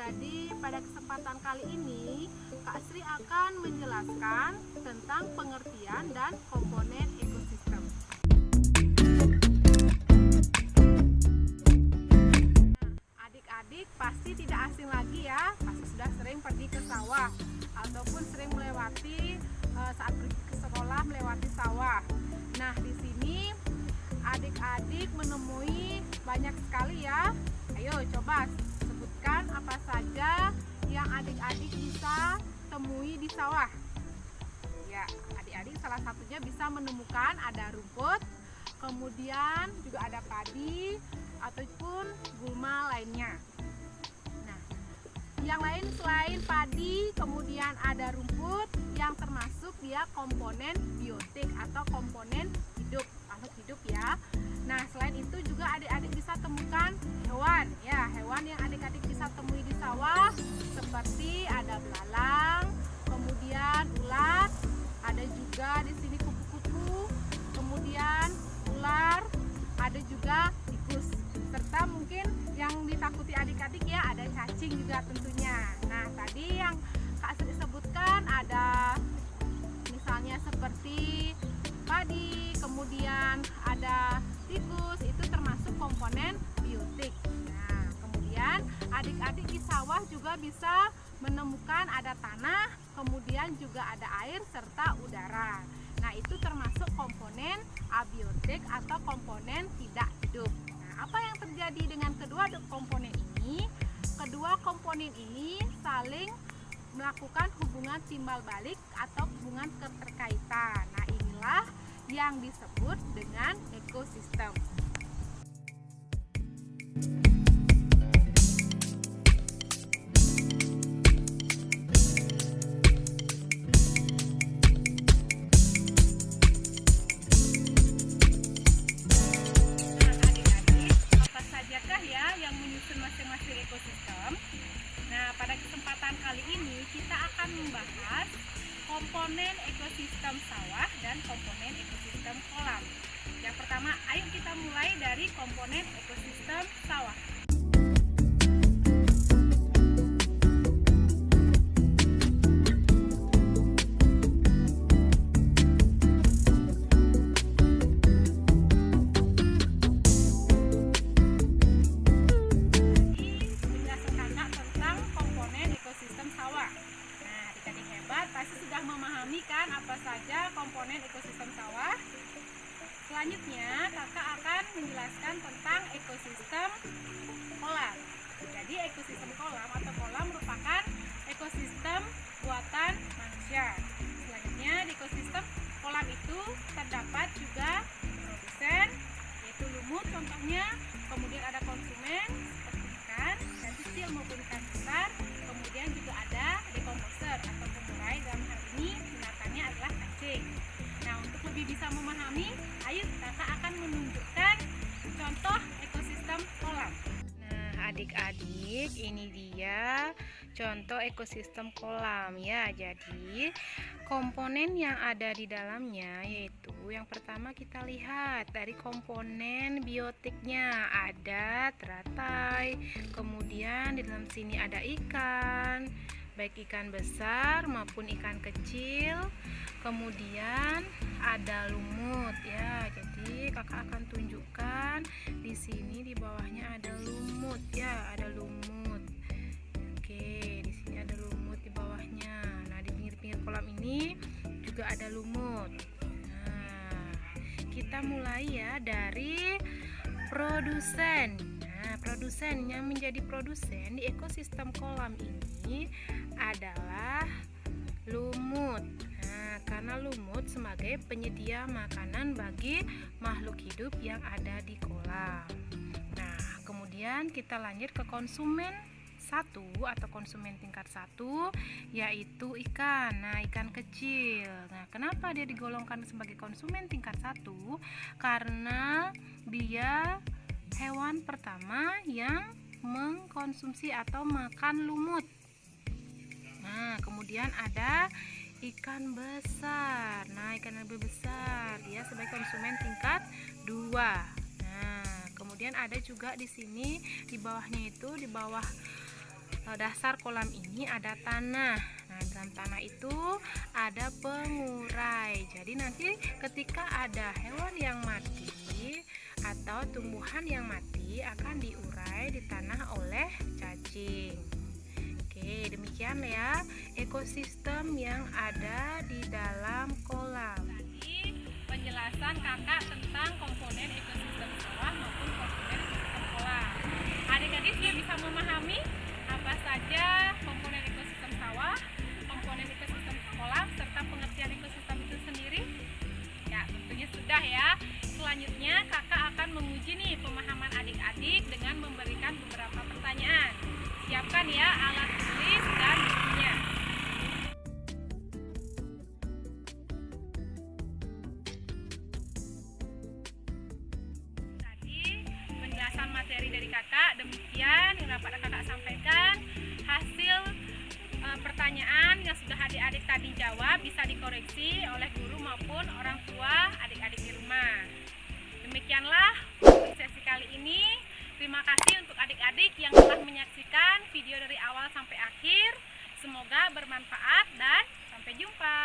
Jadi pada kesempatan kali ini Kak Sri akan menjelaskan tentang pengertian dan komponen ekosistem. Adik-adik pasti tidak asing lagi ya, pasti sudah sering pergi ke sawah ataupun sering melewati saat pergi ke sekolah melewati sawah. Nah, di sini adik-adik menemui banyak sekali ya. Ayo coba sebutkan apa saja yang adik-adik bisa temui di sawah. Ya, adik-adik salah satunya bisa menemukan ada rumput, kemudian juga ada padi ataupun gulma lainnya. Nah, yang lain selain padi, kemudian ada rumput yang termasuk dia komponen biotik atau komponen hidup, makhluk hidup ya. Nah, selain itu juga adik-adik bisa temukan hewan ya, hewan yang adik-adik bisa temui di sawah seperti ada belalang, kemudian ulat, ada juga di sini kupu-kupu, kemudian ular, ada juga tikus, serta mungkin yang ditakuti adik-adik ya ada cacing juga tentunya. Nah, tadi yang Kak Sri sebutkan ada misalnya seperti padi, kemudian ada tikus, itu termasuk komponen biotik. Nah, kemudian adik-adik di sawah juga bisa menemukan ada tanah, kemudian juga ada air serta udara. Nah, itu termasuk komponen abiotik atau komponen tidak hidup. Nah, apa yang terjadi dengan kedua komponen ini? Kedua komponen ini saling melakukan hubungan timbal balik atau hubungan keterkaitan. Nah, inilah yang disebut dengan ekosistem. Masing-masing ekosistem. Nah, pada kesempatan kali ini kita akan membahas komponen ekosistem sawah dan komponen ekosistem kolam. Yang pertama, ayo kita mulai dari komponen ekosistem sawah. Memahami kan apa saja komponen ekosistem sawah. Selanjutnya kakak akan menjelaskan tentang ekosistem kolam. Jadi ekosistem kolam atau kolam merupakan ekosistem buatan manusia. Selanjutnya di ekosistem kolam itu terdapat juga produsen, yaitu lumut contohnya, kemudian ada konsumen seperti ikan dan kecil maupun ikan besar, kemudian juga ada decomposer atau pemurai, dalam hal ini binatangnya adalah cacing. Nah, untuk lebih bisa memahami, ayo kakak akan menunjukkan contoh ekosistem kolam. Nah, adik-adik, ini dia contoh ekosistem kolam ya. Jadi komponen yang ada di dalamnya yaitu yang pertama kita lihat dari komponen biotiknya ada teratai, kemudian di dalam sini ada ikan, baik ikan besar maupun ikan kecil, kemudian ada lumut ya. Jadi kakak akan tunjukkan di sini di bawahnya ada lumut ya, ada lumut. Oke, di sini ada lumut di bawahnya. Nah, di pinggir-pinggir kolam ini juga ada lumut. Nah, kita mulai ya dari produsen. Nah, produsen yang menjadi produsen di ekosistem kolam ini adalah lumut. Nah, karena lumut sebagai penyedia makanan bagi makhluk hidup yang ada di kolam. Nah, kemudian kita lanjut ke konsumen satu atau konsumen tingkat 1, yaitu ikan. Nah, ikan kecil. Nah, kenapa dia digolongkan sebagai konsumen tingkat 1? Karena dia hewan pertama yang mengkonsumsi atau makan lumut. Nah, kemudian ada ikan besar. Nah, ikan lebih besar dia sebagai konsumen tingkat 2. Nah, kemudian ada juga di sini di bawahnya itu, di bawah dasar kolam ini ada tanah. Nah, dalam tanah itu ada pengurai. Jadi nanti ketika ada hewan yang mati atau tumbuhan yang mati akan diurai di tanah oleh cacing. Oke, demikian ya ekosistem yang ada di dalam kolam. Tadi penjelasan kakak tentang komponen ekosistem sawah maupun komponen ekosistem kolam. Adik-adik sudah bisa memahami apa saja komponen ekosistem sawah, komponen ekosistem kolam, serta pengertian ekosistem itu sendiri? Ya, tentunya sudah ya. Selanjutnya kakak akan menguji nih pemahaman adik-adik dengan memberikan beberapa pertanyaan. Siapkan ya alat tulis dan bukunya. Tadi penjelasan materi dari kakak demikian yang dapat kakak sampaikan. Hasil pertanyaan yang sudah adik-adik tadi jawab bisa dikoreksi oleh guru maupun orang tua adik-adik di rumah. Demikianlah untuk sesi kali ini. Terima kasih untuk adik-adik yang telah menyaksikan video dari awal sampai akhir. Semoga bermanfaat dan sampai jumpa.